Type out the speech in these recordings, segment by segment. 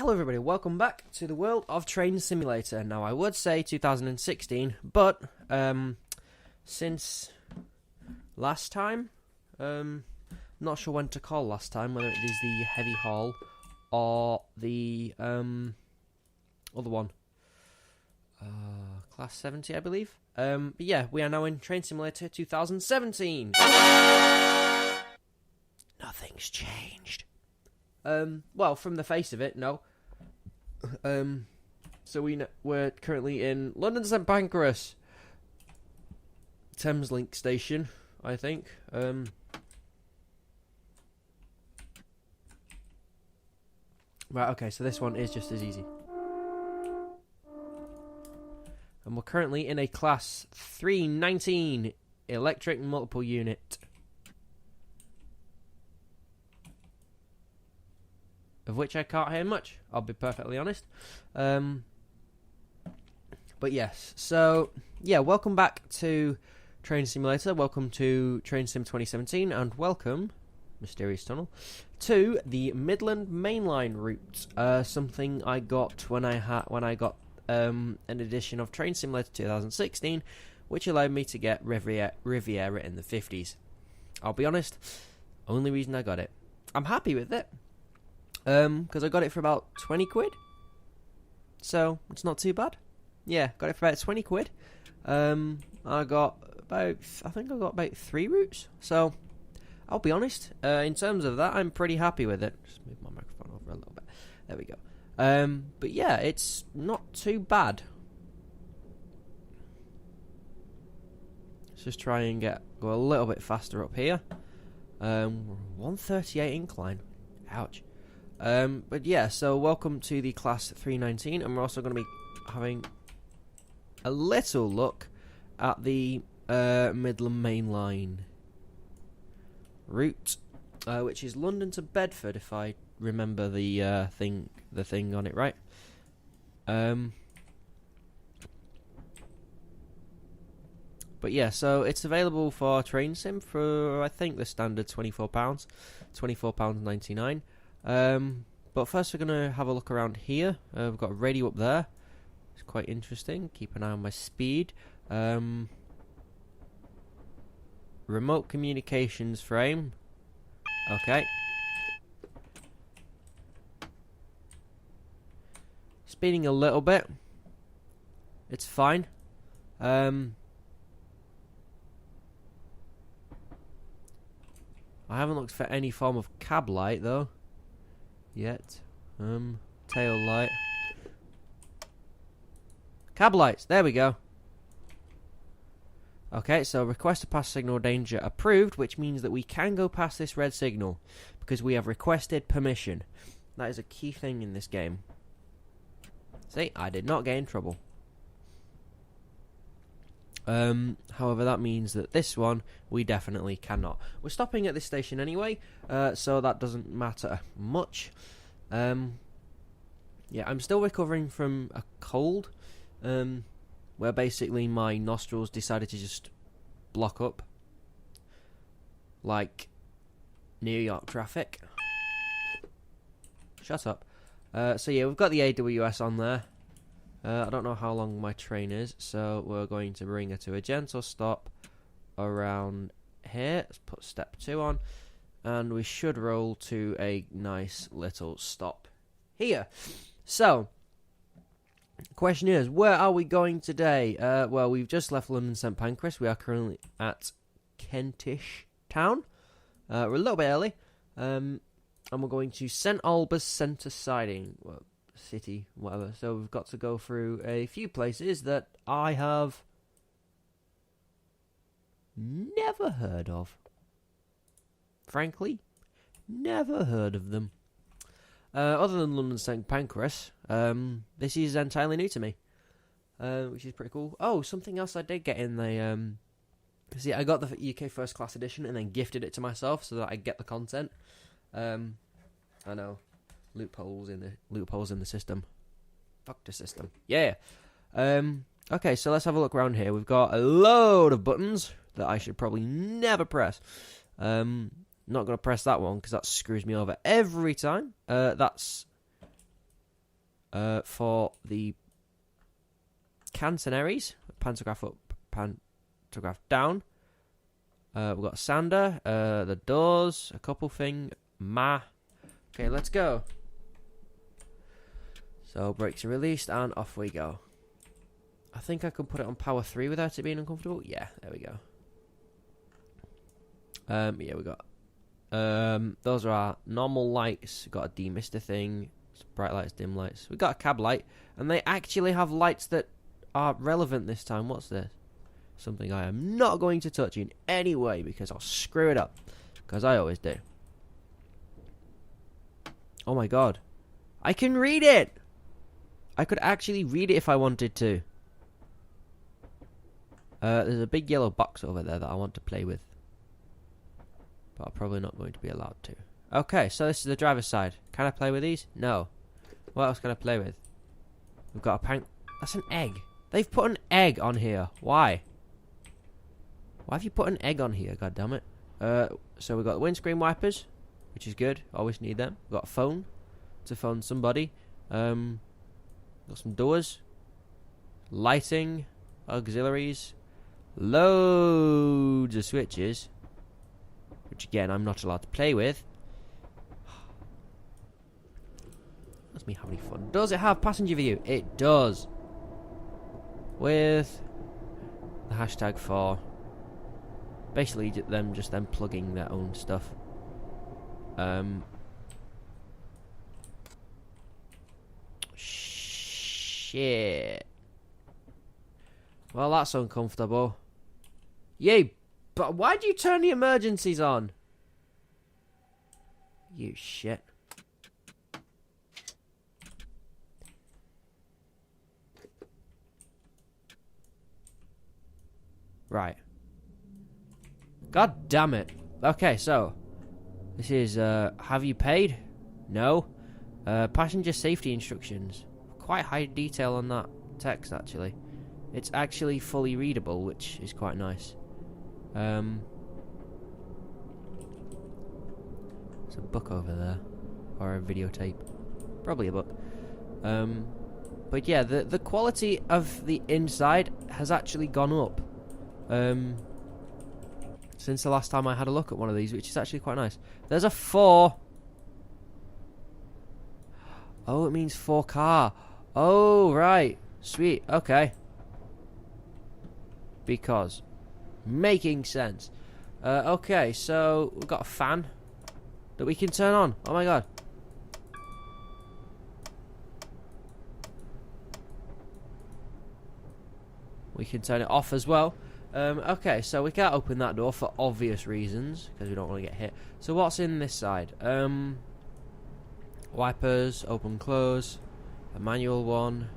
Hello everybody, welcome back to the world of Train Simulator. Now I would say 2016, but since last time, not sure when to call last time, whether it is the heavy haul or the other one, class 70 I believe. But yeah, we are now in Train Simulator 2017. Nothing's changed. Well, from the face of it, no. So we're currently in London St Pancras, Thameslink station, I think. Right, okay, so this one is just as easy. And we're currently in a class 319 electric multiple unit. Of which I can't hear much, I'll be perfectly honest. But yes, so yeah, welcome back to Train Simulator, welcome to Train Sim 2017, and welcome, Mysterious Tunnel, to the Midland Main Line Route. Something I got when I got an edition of Train Simulator 2016, which allowed me to get Riviera in the 50s. I'll be honest, only reason I got it. I'm happy with it. Because I got it for about 20 quid. So, it's not too bad. Yeah, got it for about 20 quid. I got about 3 routes. So, I'll be honest, in terms of that, I'm pretty happy with it. Just move my microphone over a little bit. There we go. But yeah, it's not too bad. Let's just try and go a little bit faster up here. 138 incline. Ouch. But yeah, so welcome to the class 319, and we're also going to be having a little look at the Midland Main Line route, which is London to Bedford, if I remember the thing on it right. But yeah, so it's available for Train Sim for, I think, the standard £24, £24.99. But first we're going to have a look around here. We've got a radio up there. It's quite interesting. Keep an eye on my speed. Remote communications frame. Okay. Speeding a little bit. It's fine. I haven't looked for any form of cab light though. Yet. Tail light. Cab lights, there we go. Okay, so request to pass signal danger approved, which means that we can go past this red signal because we have requested permission. That is a key thing in this game. See, I did not get in trouble. However, that means that this one we definitely cannot. We're stopping at this station anyway, so that doesn't matter much. Yeah, I'm still recovering from a cold, where basically my nostrils decided to just block up, like New York traffic. Shut up. So yeah, we've got the AWS on there. I don't know how long my train is, so we're going to bring her to a gentle stop around here. Let's put step 2 on, and we should roll to a nice little stop here. So, question is, where are we going today? Well, we've just left London St Pancras. We are currently at Kentish Town. We're a little bit early, and we're going to St Albans Centre Siding. Well, city, whatever. So we've got to go through a few places that I have never heard of. Frankly, never heard of them. Other than London St Pancras, this is entirely new to me, which is pretty cool. Oh, something else I did get in the see, I got the UK First Class Edition and then gifted it to myself so that I get the content. I know. Loopholes in the system. Fuck the system. Yeah. Okay, so let's have a look around here. We've got a load of buttons that I should probably never press. Not going to press that one because that screws me over every time. That's for the catenaries. Pantograph up, pantograph down. We've got a sander, the doors, a couple thing, Okay, let's go. So brakes are released and off we go. I think I can put it on power 3 without it being uncomfortable. Yeah, there we go. Yeah, we got those are our normal lights. We've got a demister thing, bright lights, dim lights. We've got a cab light, and they actually have lights that are relevant this time. What's this? Something I am not going to touch in any way because I'll screw it up, because I always do. Oh my god, I can read it. I could actually read it if I wanted to. There's a big yellow box over there that I want to play with, but I'm probably not going to be allowed to. Okay, so this is the driver's side. Can I play with these? No. What else can I play with? We've got a pan. That's an egg. They've put an egg on here. Why? Why have you put an egg on here? God damn it. So we've got windscreen wipers, which is good. Always need them. We've got a phone to phone somebody. Got some doors, lighting, auxiliaries, loads of switches, which again I'm not allowed to play with. That's me having fun. Does it have passenger view? It does. With the hashtag for basically them plugging their own stuff. Shit. Well, that's uncomfortable. Yay! But why do you turn the emergencies on? You shit. Right. God damn it. Okay, so this is have you paid? No. Passenger safety instructions. Quite high detail on that text actually. It's actually fully readable, which is quite nice. There's a book over there, or a videotape, probably a book. But yeah, the quality of the inside has actually gone up since the last time I had a look at one of these, which is actually quite nice. There's a 4. Oh, it means 4 car. Oh, right. Sweet. Okay. Because making sense. Okay, so we've got a fan that we can turn on. Oh my god. We can turn it off as well. Okay, so we can't open that door for obvious reasons, because we don't want to get hit. So what's in this side? Wipers, open, close, a manual one,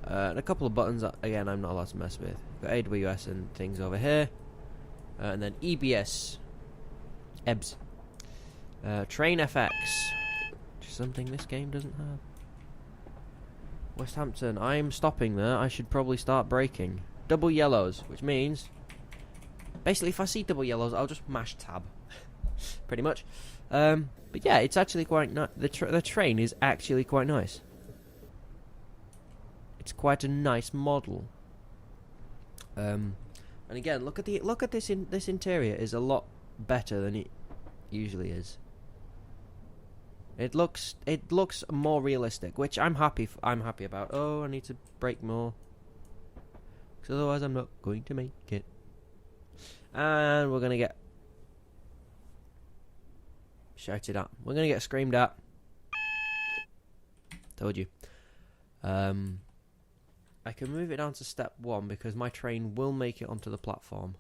and a couple of buttons that, again, I'm not allowed to mess with. Got AWS and things over here, and then EBS, EBS, Train FX, which is something this game doesn't have. West Hampton, I'm stopping there. I should probably start braking. Double yellows, which means basically if I see double yellows, I'll just mash tab, pretty much. But yeah, it's actually quite nice. The train is actually quite nice. It's quite a nice model. And again, look at this. This interior is a lot better than it usually is. It looks more realistic, which I'm happy about. Oh, I need to brake more, because otherwise I'm not going to make it. And we're gonna get shouted at. We're gonna get screamed at. Told you. I can move it down to step 1 because my train will make it onto the platform.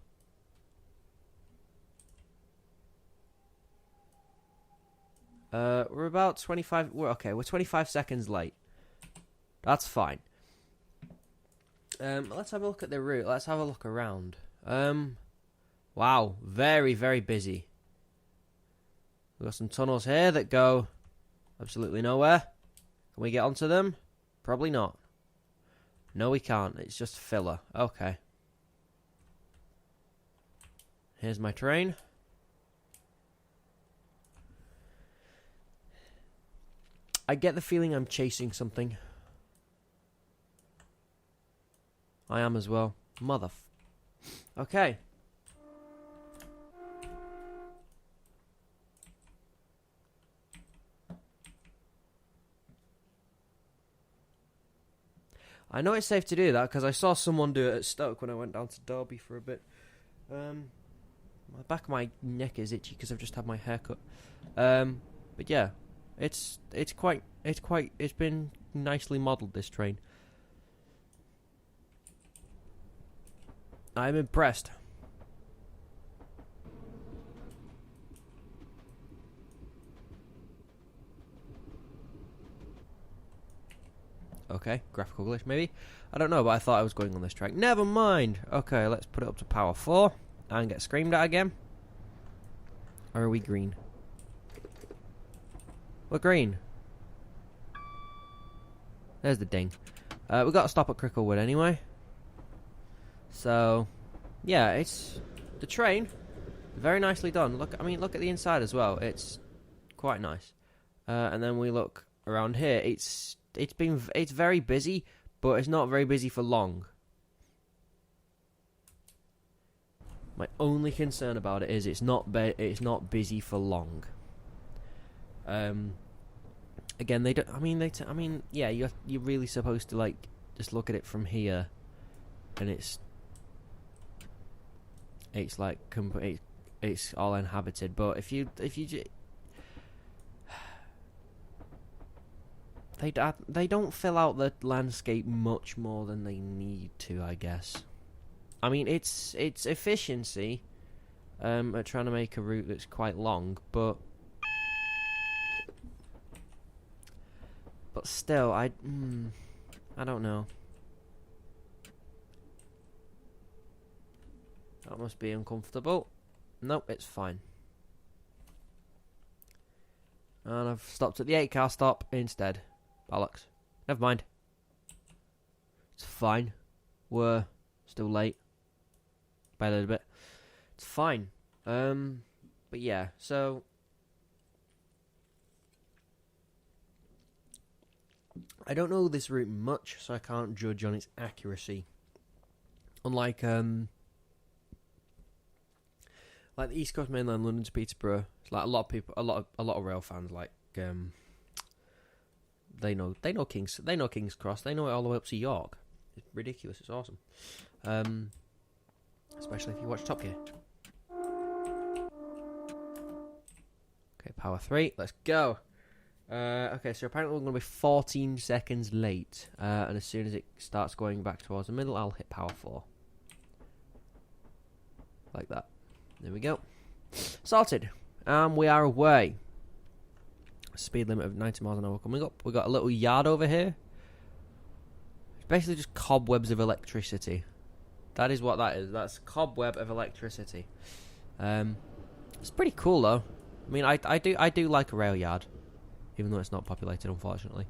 We're about 25. We're 25 seconds late. That's fine. Let's have a look at the route. Let's have a look around. Wow, very, very busy. We've got some tunnels here that go absolutely nowhere. Can we get onto them? Probably not. No, we can't. It's just filler. Okay. Here's my train. I get the feeling I'm chasing something. I am as well. Okay. I know it's safe to do that because I saw someone do it at Stoke when I went down to Derby for a bit. The back of my neck is itchy because I've just had my hair cut. But yeah, it's been nicely modelled, this train. I'm impressed. Okay, graphical glitch maybe. I don't know, but I thought I was going on this track. Never mind. Okay, let's put it up to power 4 and get screamed at again. Or are we green? We're green. There's the ding. We've got to stop at Cricklewood anyway. So, yeah, it's the train. Very nicely done. Look, I mean, look at the inside as well. It's quite nice. And then we look around here. It's very busy, but it's not very busy for long. My only concern about it is it's not busy for long. Again, they don't. I mean, yeah, you're really supposed to like just look at it from here, and it's like it's all inhabited. But if you they don't fill out the landscape much more than they need to, I guess. I mean, it's efficiency at trying to make a route that's quite long, but still, I don't know. That must be uncomfortable. Nope, it's fine. And I've stopped at the 8-car stop instead. Bollocks. Never mind. It's fine. We're still late. By a little bit. It's fine. But yeah, so I don't know this route much, so I can't judge on its accuracy. Unlike like the East Coast Main Line, London to Peterborough, it's like a lot of rail fans like they know King's Cross, they know it all the way up to York. It's ridiculous. It's awesome. Especially if you watch Top Gear. Okay, power 3. Let's go. Okay, so apparently we're going to be 14 seconds late. And as soon as it starts going back towards the middle, I'll hit power 4. Like that. There we go. Sorted. And we are away. Speed limit of 90 miles an hour coming up. We've got a little yard over here. It's basically just cobwebs of electricity. That is what that is. That's cobweb of electricity. It's pretty cool though. I mean, I do like a rail yard, even though it's not populated, unfortunately.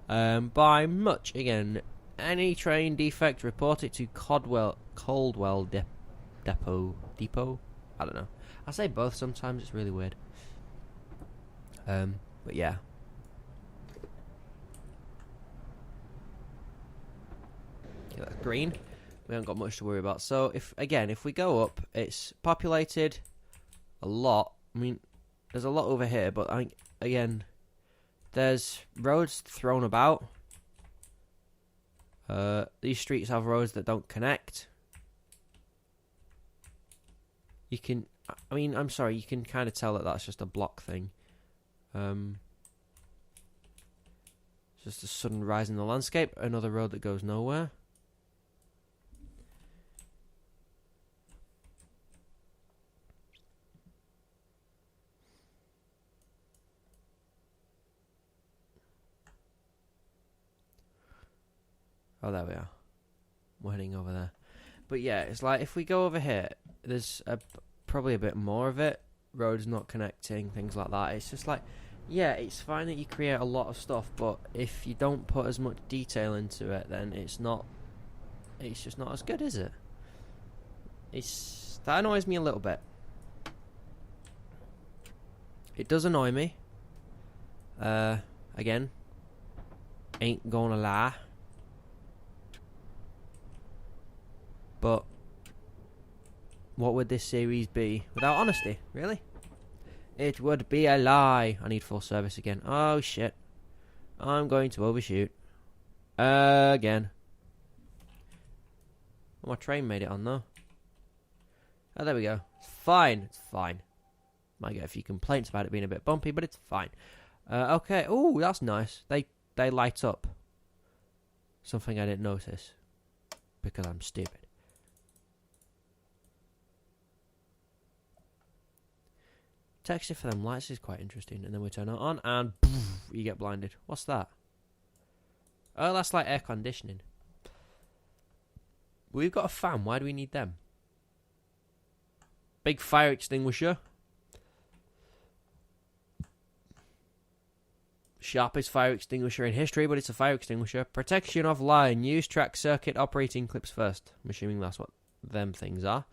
By much again, any train defect, report it to Coldwell Depot. I don't know. I say both sometimes. It's really weird. But yeah. Okay, that's green. We haven't got much to worry about. So if we go up, it's populated a lot. I mean, there's a lot over here, but again, there's roads thrown about. These streets have roads that don't connect. You can, I'm sorry, you can kind of tell that that's just a block thing. Just a sudden rise in the landscape. Another road that goes nowhere. Oh, there we are. We're heading over there. But yeah, it's like if we go over here, there's probably a bit more of it. Roads not connecting, things like that. It's just like, yeah, it's fine that you create a lot of stuff, but if you don't put as much detail into it, then it's just not as good, is it? That annoys me a little bit. It does annoy me. Again, Ain't gonna lie. But what would this series be without honesty? Really? It would be a lie. I need full service again. Oh shit. I'm going to overshoot. Again. Oh, my train made it on though. Oh, there we go. It's fine. It's fine. Might get a few complaints about it being a bit bumpy, but it's fine. Okay. Oh, that's nice. They light up. Something I didn't notice. Because I'm stupid. Texture for them lights is quite interesting. And then we turn it on and poof, you get blinded. What's that? Oh, that's like air conditioning. We've got a fan. Why do we need them? Big fire extinguisher. Sharpest fire extinguisher in history, but it's a fire extinguisher. Protection of line. Use track circuit operating clips first. I'm assuming that's what them things are.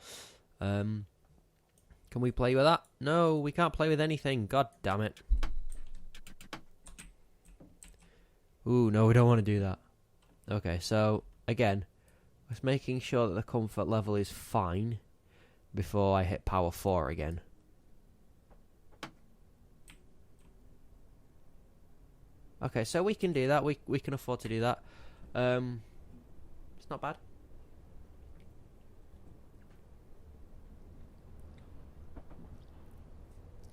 Can we play with that? No, we can't play with anything. God damn it. Ooh, no, we don't want to do that. Okay, so, again, just making sure that the comfort level is fine before I hit power 4 again. Okay, so we can do that. We can afford to do that. It's not bad.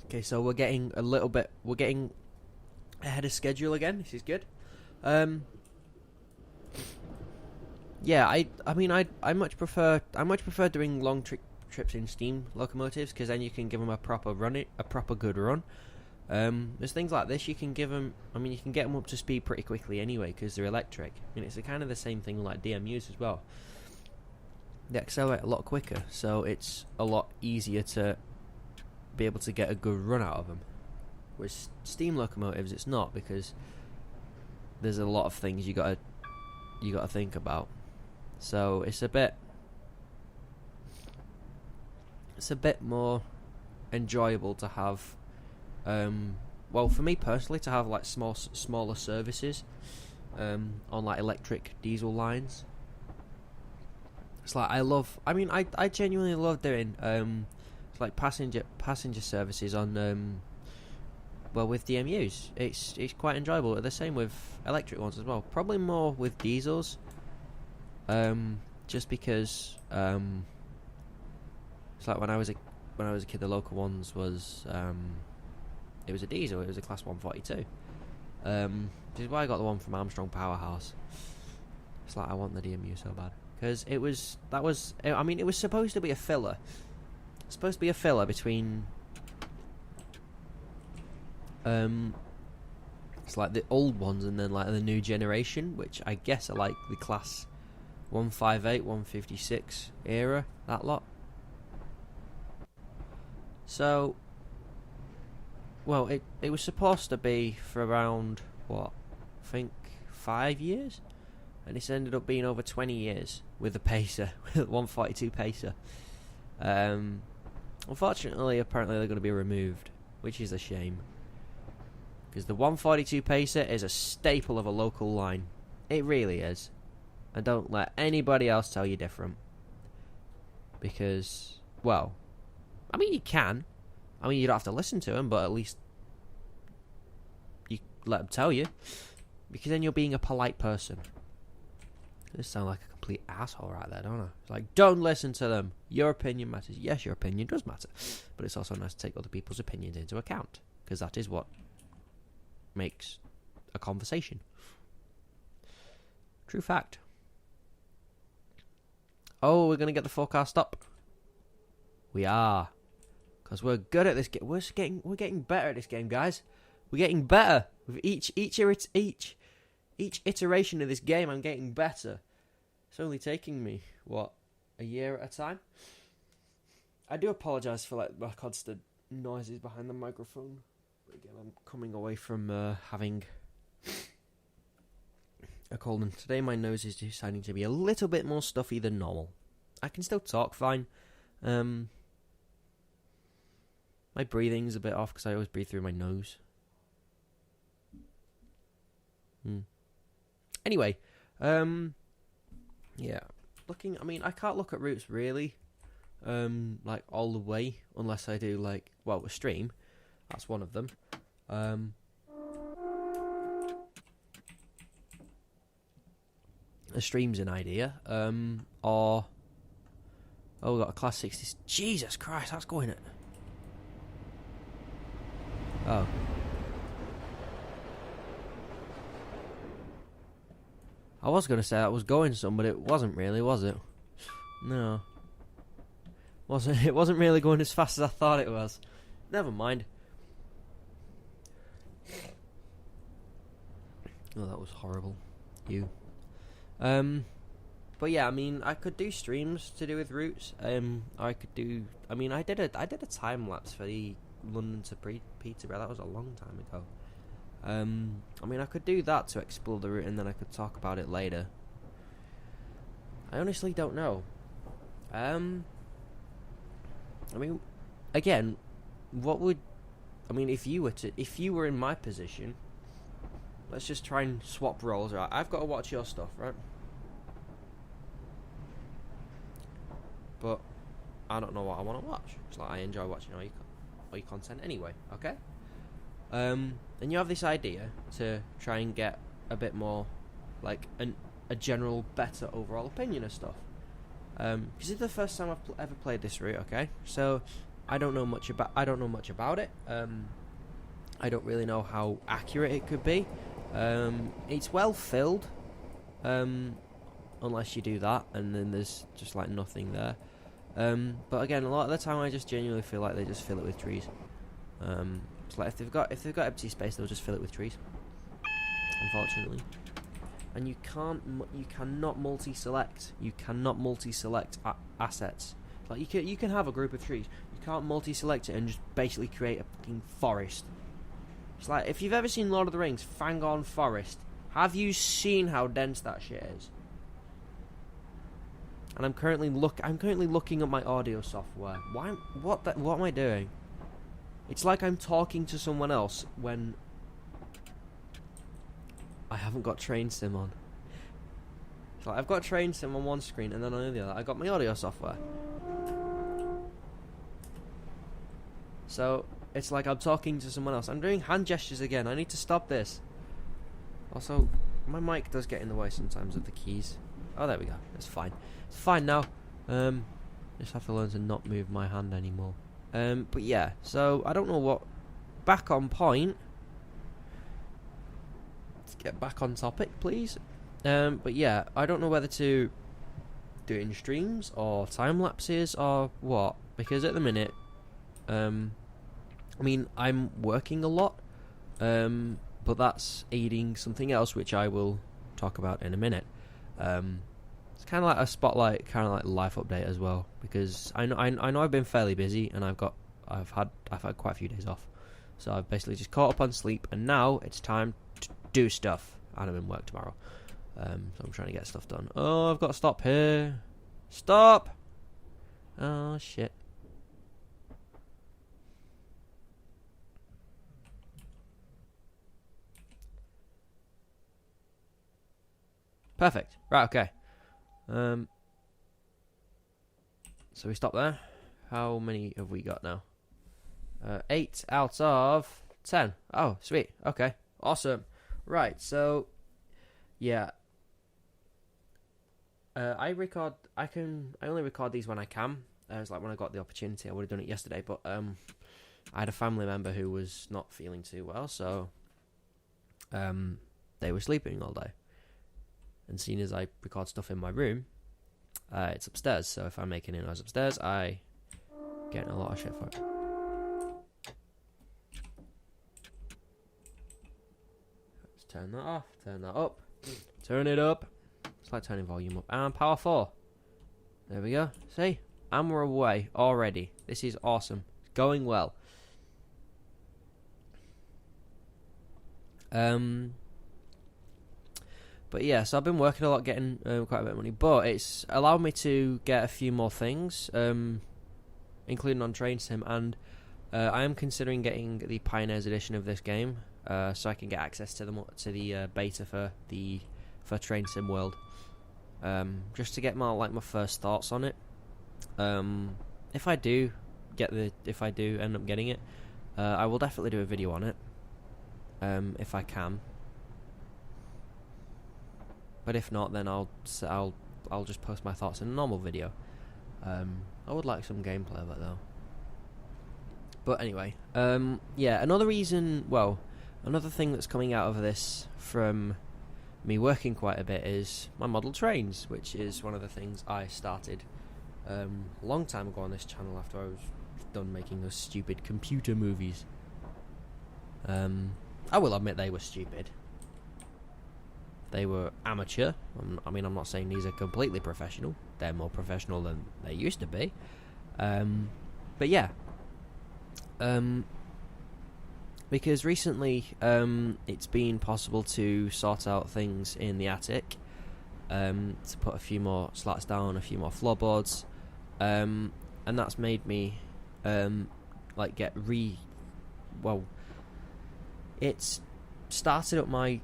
Okay, so we're getting ahead of schedule again. This is good. Yeah, I much prefer doing long trips in steam locomotives because then you can give them a proper good run. There's things like this you can give them. I mean, you can get them up to speed pretty quickly anyway because they're electric. I mean, it's kind of the same thing like DMUs as well. They accelerate a lot quicker, so it's a lot easier to be able to get a good run out of them. With steam locomotives, it's not because there's a lot of things you gotta think about. So it's a bit more enjoyable to have. Well, for me personally, to have like smaller services on like electric diesel lines. It's like I genuinely love doing it's like passenger services on with DMUs. It's quite enjoyable. The same with electric ones as well. Probably more with diesels. Just because it's like when I was a kid, the local ones was it was a diesel. It was a class 142. Which is why I got the one from Armstrong Powerhouse. It's like I want the DMU so bad because it was supposed to be a filler. It's supposed to be a filler between it's like the old ones and then like the new generation, which I guess are like the class 158, 156 era, that lot. So, well, it was supposed to be for around, I think 5 years? And it's ended up being over 20 years with the Pacer, with the 142 Pacer. Unfortunately, apparently they're going to be removed, which is a shame. Because the 142 Pacer is a staple of a local line. It really is. And don't let anybody else tell you different. Because, well, I mean, you can. I mean, you don't have to listen to them, but at least you let them tell you. Because then you're being a polite person. I just sound like a complete asshole right there, don't I? It's like, don't listen to them. Your opinion matters. Yes, your opinion does matter. But it's also nice to take other people's opinions into account. Because that is what makes a conversation. True fact. Oh, we're going to get the forecast up. We are. Because we're good at this game. We're getting better at this game, guys. We're getting better. With each iteration of this game, I'm getting better. It's only taking me, a year at a time? I do apologise for like my constant noises behind the microphone. But again, I'm coming away from having a cold, and today my nose is deciding to be a little bit more stuffy than normal. I can still talk fine. My breathing's a bit off because I always breathe through my nose. Anyway, yeah. I mean, I can't look at routes really, like all the way, unless I do like, well, a stream. That's one of them. A stream's an idea. Or we got a class 60. Jesus Christ, that's going it. Oh. I was going to say that was going some, but it wasn't really, was it? No. It wasn't really going as fast as I thought it was. Never mind. Oh, that was horrible. You. But yeah, I mean, I could do streams to do with routes. I did a time lapse for the London to Peterborough. That was a long time ago. I mean, I could do that to explore the route, and then I could talk about it later. I honestly don't know. I mean, again, if you were in my position, let's just try and swap roles. Right, I've got to watch your stuff, right? But I don't know what I want to watch. It's like I enjoy watching all your content anyway. Okay. And you have this idea to try and get a bit more, like a general, better overall opinion of stuff. This is the first time I've ever played this route. Okay, so I don't know much about it. I don't really know how accurate it could be. It's well filled, unless you do that, and then there's just like nothing there. But again, a lot of the time I just genuinely feel like they just fill it with trees. It's like if they've got empty space, they'll just fill it with trees. Unfortunately, and you cannot multi-select. You cannot multi-select assets. Like you can have a group of trees. You can't multi-select it and just basically create a fucking forest. It's like if you've ever seen Lord of the Rings, Fangorn Forest. Have you seen how dense that shit is? And I'm currently looking at my audio software. What am I doing? It's like I'm talking to someone else when I haven't got Train Sim on. It's like I've got Train Sim on one screen, and then on the other I got my audio software. So it's like I'm talking to someone else. I'm doing hand gestures again. I need to stop this. Also, my mic does get in the way sometimes of the keys. Oh, there we go. It's fine. It's fine now. Just have to learn to not move my hand anymore. But yeah, so I don't know what. Back on point. Let's get back on topic, please. But yeah, I don't know whether to do it in streams or time lapses or what, because at the minute, I mean, I'm working a lot, but that's aiding something else, which I will talk about in a minute. It's kind of like a spotlight, kind of like life update as well, because I know I've been fairly busy, and I've had quite a few days off, so I've basically just caught up on sleep, and now it's time to do stuff, and I'm in work tomorrow, so I'm trying to get stuff done. Oh, I've got to stop here. Stop! Oh shit. Perfect. Right, okay. So we stop there. How many have we got now? 8 out of 10. Oh, sweet. Okay. Awesome. Right, so yeah. I only record these when I can. It's like when I got the opportunity. I would have done it yesterday, but I had a family member who was not feeling too well, so they were sleeping all day. And seeing as I record stuff in my room, it's upstairs. So if I'm making a noise upstairs, I get a lot of shit for it. Let's turn that off, turn that up, turn it up. It's like turning volume up. And power 4. There we go. See? And we're away already. This is awesome. It's going well. But yeah, so I've been working a lot, getting quite a bit of money, but it's allowed me to get a few more things, including on Train Sim, and I am considering getting the Pioneers edition of this game, so I can get access to the beta for the for Train Sim World, just to get my first thoughts on it. If I do end up getting it, I will definitely do a video on it, if I can. But if not, then I'll just post my thoughts in a normal video. I would like some gameplay of it though. But anyway, yeah, another thing that's coming out of this from me working quite a bit is my model trains, which is one of the things I started a long time ago on this channel after I was done making those stupid computer movies. I will admit they were stupid. They were amateur. I'm not saying these are completely professional. They're more professional than they used to be. But yeah. Because recently it's been possible to sort out things in the attic, to put a few more slats down, a few more floorboards, and that's made me it's started up my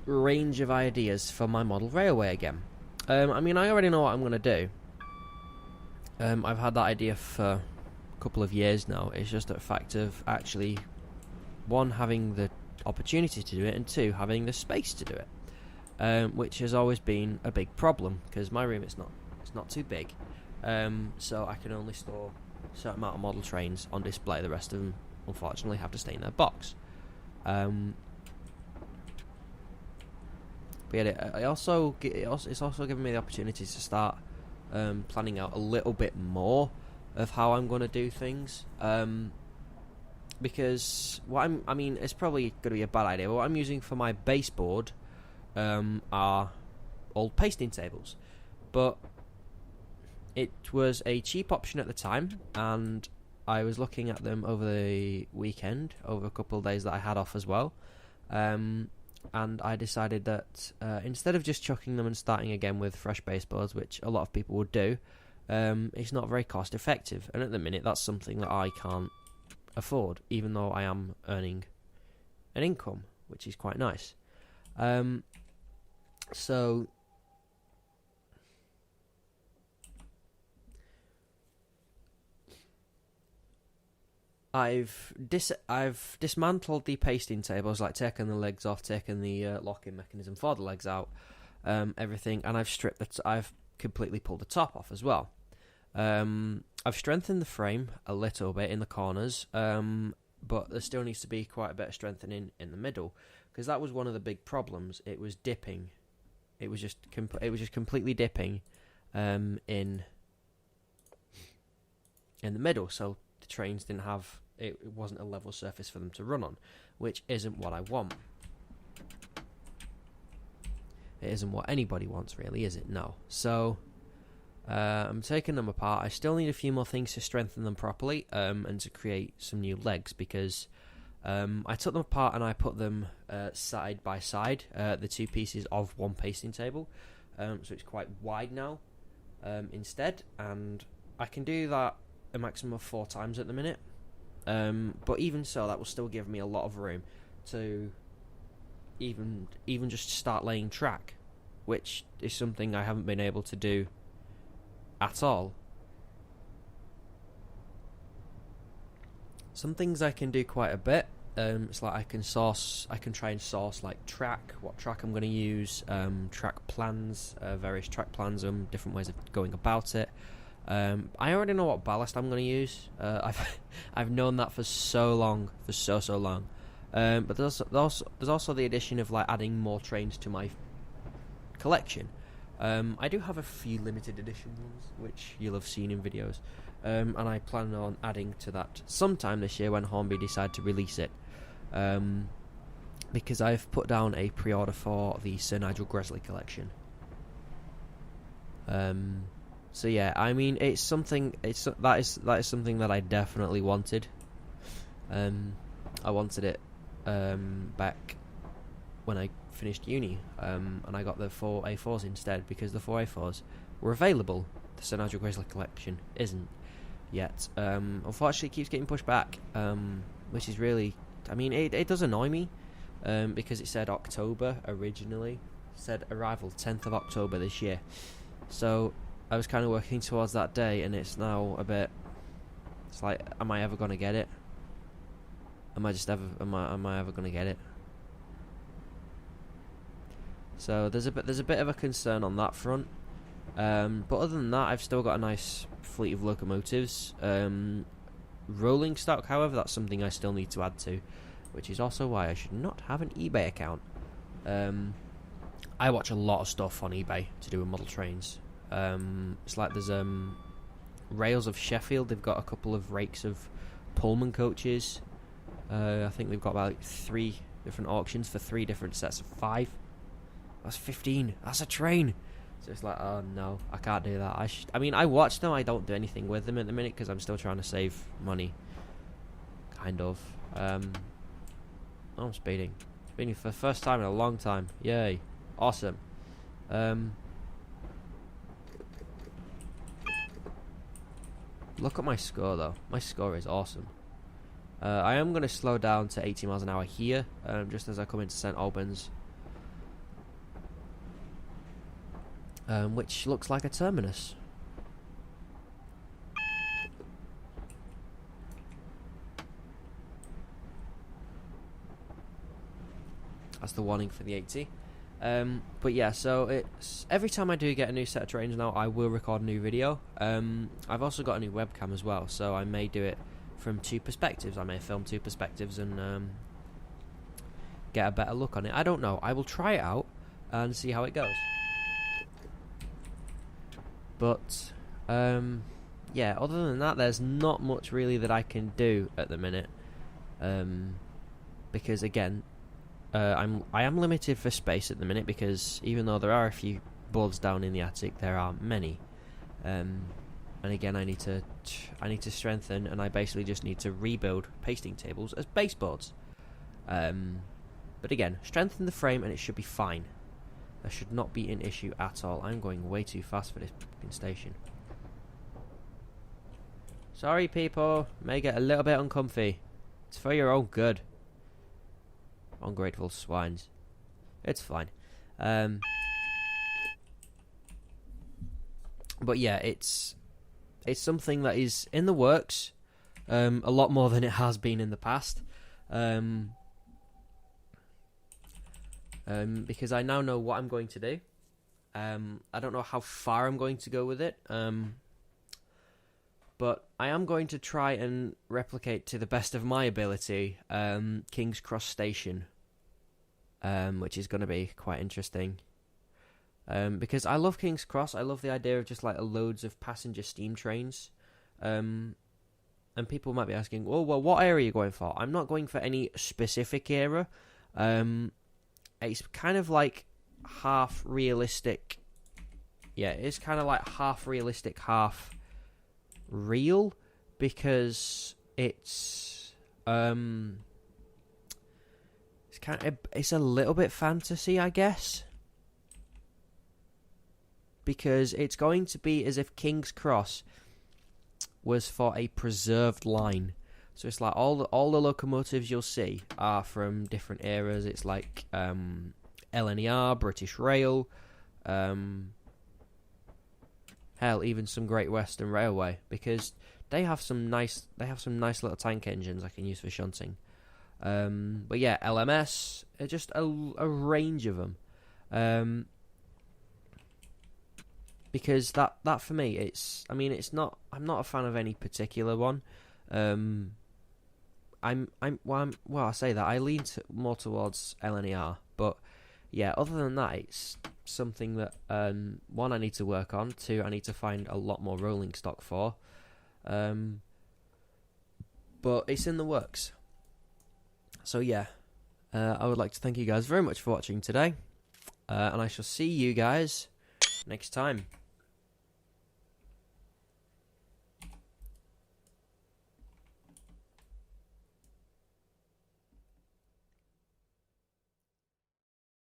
range of ideas for my model railway again. I already know what I'm going to do. I've had that idea for a couple of years now. It's just a fact of actually, one, having the opportunity to do it, and two, having the space to do it, which has always been a big problem because my room it's not too big, so I can only store a certain amount of model trains on display. The rest of them unfortunately have to stay in their box. But yeah, it's also given me the opportunity to start planning out a little bit more of how I'm going to do things. Because it's probably going to be a bad idea. But what I'm using for my baseboard are old pasting tables. But it was a cheap option at the time, and I was looking at them over the weekend, over a couple of days that I had off as well. And I decided that instead of just chucking them and starting again with fresh baseboards, which a lot of people would do, it's not very cost effective. And at the minute, that's something that I can't afford, even though I am earning an income, which is quite nice. So I've dismantled the pasting tables, like taken the legs off, taken the locking mechanism for the legs out, everything, and I've completely pulled the top off as well. I've strengthened the frame a little bit in the corners, but there still needs to be quite a bit of strengthening in the middle, because that was one of the big problems. It was dipping. It was just completely dipping in the middle, so the trains didn't have. It wasn't a level surface for them to run on, which isn't what I want. It isn't what anybody wants, really, is it? No. So I'm taking them apart. I still need a few more things to strengthen them properly, and to create some new legs, because I took them apart and I put them side by side, the two pieces of one pasting table, so it's quite wide now instead, and I can do that a maximum of 4 times at the minute. But even so, that will still give me a lot of room to even just start laying track, which is something I haven't been able to do at all. Some things I can do quite a bit. It's like I can try and source like what track I'm going to use, track plans, various track plans, different ways of going about it. I already know what ballast I'm going to use. I've known that for so long, so long. But there's also the addition of like adding more trains to my collection. I do have a few limited edition ones, which you'll have seen in videos, and I plan on adding to that sometime this year when Hornby decide to release it. Because I've put down a pre-order for the Sir Nigel Gresley collection. So yeah, I mean, that is something that I definitely wanted. I wanted it back when I finished uni, and I got the 4 A4s instead, because the 4 A4s were available. The Sir Nigel Gresley collection isn't yet. Unfortunately, it keeps getting pushed back, which is really, I mean, it does annoy me, because it said October originally. It said arrival 10th of October this year. So I was kind of working towards that day, and it's now a bit. It's like, am I ever gonna get it? Am I ever gonna get it? So there's a bit of a concern on that front. But other than that, I've still got a nice fleet of locomotives. Rolling stock, however, that's something I still need to add to, which is also why I should not have an eBay account. I watch a lot of stuff on eBay to do with model trains. It's like there's Rails of Sheffield. They've got a couple of rakes of Pullman coaches. I think they've got about 3 different auctions for 3 different sets of 5. That's 15. That's a train. So it's like, oh no, I can't do that. I mean, I watch them. I don't do anything with them at the minute because I'm still trying to save money. Kind of. Oh, I'm speeding. Speeding for the first time in a long time. Yay. Awesome. Look at my score though. My score is awesome. I am going to slow down to 80 miles an hour here, just as I come into St Albans. Which looks like a terminus. That's the warning for the 80. But yeah, so it's every time I do get a new set of trains now, I will record a new video. I've also got a new webcam as well, so I may do it from 2 perspectives. I may film 2 perspectives and get a better look on it. I don't know. I will try it out and see how it goes. But yeah, other than that, there's not much really that I can do at the minute, because again, I am limited for space at the minute, because even though there are a few boards down in the attic, there are many, and again, I need to strengthen, and I basically just need to rebuild pasting tables as baseboards. But again, strengthen the frame, and it should be fine. There should not be an issue at all. I'm going way too fast for this fucking station. Sorry, people. May get a little bit uncomfy. It's for your own good. Ungrateful swines. It's fine. But yeah, it's something that is in the works. A lot more than it has been in the past. Because I now know what I'm going to do. I don't know how far I'm going to go with it. But I am going to try and replicate to the best of my ability King's Cross Station, which is going to be quite interesting. Because I love King's Cross. I love the idea of just like loads of passenger steam trains. And people might be asking, oh, well, what area are you going for? I'm not going for any specific era. It's kind of like half realistic. Yeah, it's kind of like half realistic, half real, because it's it's a little bit fantasy, I guess, because it's going to be as if King's Cross was for a preserved line. So it's like all the locomotives you'll see are from different eras. It's like LNER, British Rail, hell, even some Great Western Railway, because they have some nice little tank engines I can use for shunting. But yeah, LMS, just a range of them. Because that for me, I'm not a fan of any particular one. I say that I lean more towards LNER, but yeah, other than that, it's something that 1, I need to work on. 2, I need to find a lot more rolling stock for. But it's in the works. So yeah, I would like to thank you guys very much for watching today, and I shall see you guys next time.